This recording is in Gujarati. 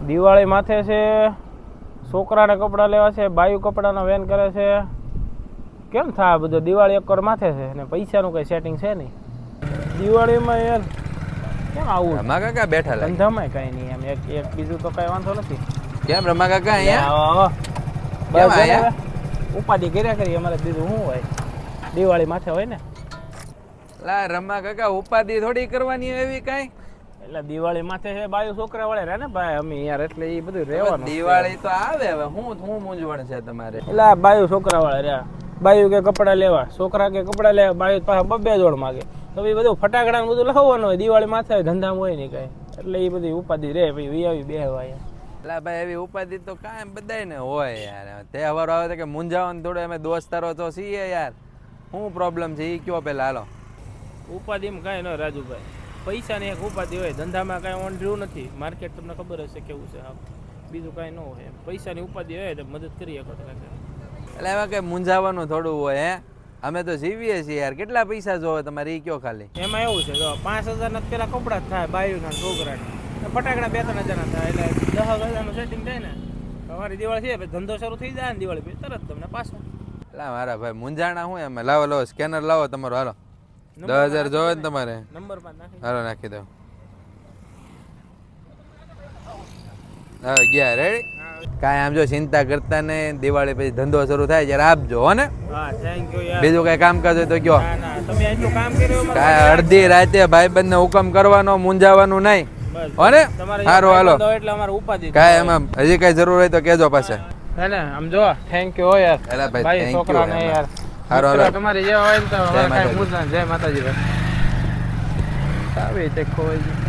દિવાળી માથે છે, છોકરાને કપડાં લેવા છે, બાયુ કપડાનો વેન કરે છે. કેમ થાય બધું? દિવાળી એક માથે છે ને પૈસાનું કઈ સેટિંગ છે નહીં. દિવાળીમાં યાર કેમ આવું? રમા કાકા બેઠા લાગે. ધંધામાં કઈ નહીં એમ એક બીજું તો કઈ વાંધો નથી. કેમ રમા કાકા અહીંયા? બસ અહીંયા ઉપાધિ કર્યા કરી અમારે બીજું શું હોય? દિવાળી માથે હોય ને. લા રમા કાકા ઉપાધિ થોડી કરવાની એવી કઈ? એટલે દિવાળી માથે છે બાયુ છોકરા વળે રે ને ભાઈ અમે યાર, એટલે એ બધું રહેવાનું. દિવાળી તો આવે હવે હું મૂંઝવણ છે તમારે? એટલે આ બાયુ છોકરા વળે રે. બાયુ કે કપડા લેવા, છોકરા કે કપડા લેવા, બાયુ પાછા બે જોડ માગે. તો એ બધું ફટાકડા ને બધું લખવાનું હોય. દિવાળી માથે ધંધામાં હોય નહીં કઈ, એટલે એ બધી ઉપાધિ રે ભાઈ આવી બેહવાય. એટલે ભાઈ એવી ઉપાધિ તો કાંઈ બધાય ને હોય યાર. તહેવારો આવે તો કે મૂંઝાવાનું થોડું. અમે દોસ્તારો તો છીએ યાર. શું પ્રોબ્લેમ છે એ કયો પેલા હાલો. ઉપાધિમાં કાંઈ ન રાજુભાઈ, પૈસાની એક ઉપાધિ હોય. ધંધામાં કાંઈ ઓન રહ્યું નથી. માર્કેટ તમને ખબર હશે કેવું છે. હા, બીજું કાંઈ ન હોય. પૈસાની ઉપાધિ હોય તો મદદ કરી શકો. એટલે એમાં કઈ મૂંઝાવાનું થોડું હોય હે. અમે તો જીવીએ છીએ યાર. કેટલા પૈસા જોવે તમારે એ કયો ખાલી? એમાં એવું છે જો 5,000 ના પેલા કપડા જ થાય બાયુના છોકરાના, ફટાકડા 2-3 હજારના થાય, એટલે 10,000નું સેટિંગ થાય ને. તમારી દિવાળી છે ધંધો શરૂ થઈ જાય ને દિવાળી તરત તમને પાછો. એટલે મારા ભાઈ મૂંઝાણા હું એમ. લાવો સ્કેનર લાવો તમારો. હાલો 10,000 જોવે ને તમારે? નંબર પર નાખી. હાલો નાખી દો. હવે ગયા રેડી. કાંઈ આમ જો ચિંતા કરતા ને. દિવાળી પછી ધંધો શરૂ થાય ત્યારે આપજો હો ને. હા થેન્ક યુ યાર. બીજું કઈ કામકાજ હોય તો કયો. ના ના તમે એટલું કામ કર્યું. કાંઈ અડધી રાતે ભાઈબંધને હુકમ કરવાનો, મૂંઝાવાનું નહીં હો ને. સારું હાલો. એટલે અમારે ઉપાધિ કાંઈ એમાં હજી કઈ જરૂર હોય તો કહેજો પાછા. હે ને આમ જો થેન્ક યુ હો યાર. એલા ભાઈ થેન્ક યુ છોકરાને યાર. હારો હાલો. તમારી જેવા હોય ને તો કાંઈ મૂંઝાણ. જય માતાજી ભાઈ. આવી તે ખોવાઈ ગયું.